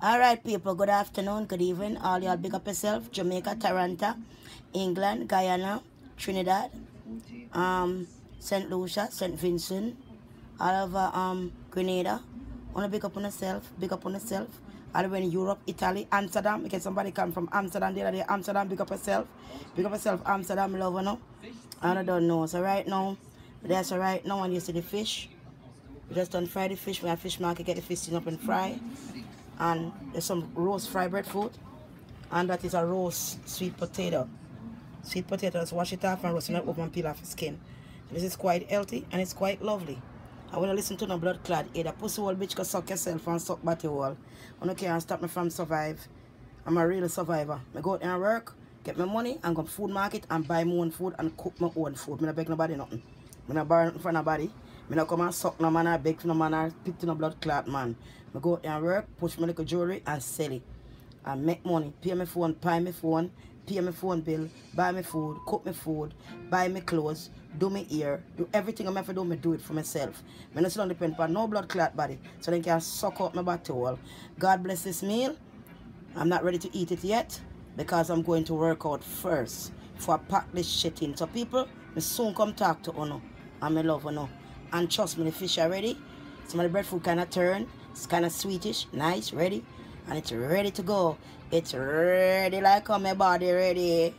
Alright people, good afternoon, good evening. All y'all big up yourself. Jamaica, Toronto, England, Guyana, Trinidad, St. Lucia, St. Vincent, all over Grenada. Wanna big up on yourself, big up on yourself. All the way in Europe, Italy, Amsterdam. Because somebody come from Amsterdam the other day. Amsterdam, big up yourself. Big up yourself, Amsterdam, love, you know. And I don't know. So right now, that's right now when you see the fish. We just done fry the fish. We have fish market, get the fish up and fry. And there's some roast fried breadfruit, and that is a roast sweet potato. Sweet potatoes, wash it off and roast it up and peel off the skin. So this is quite healthy and it's quite lovely. I want to listen to no blood clot either. Pussy hole bitch can suck yourself and suck body hole. I don't care and stop me from survive. I'm a real survivor. I go out and work, get my money and go to food market and buy my own food and cook my own food. I don't beg nobody nothing. I don't borrow nothing from nobody. I don't come and suck no man or beg for no man or pick to no blood clot man. I go out and work, push my little jewelry and sell it. And make money. Pay my phone, pay my phone, pay my phone bill, buy my food, cook my food, buy my clothes, do my hair, do everything I'm ever do, I do it for myself. I don't depend on no blood clot body. So they can suck up my body all. God bless this meal. I'm not ready to eat it yet because I'm going to work out first before I pack this shit in. So people, I soon come talk to you and I love you. And trust me, the fish are ready. Some of the breadfruit kind of turn. It's kind of sweetish, nice, ready. And it's ready to go. It's ready like my body ready.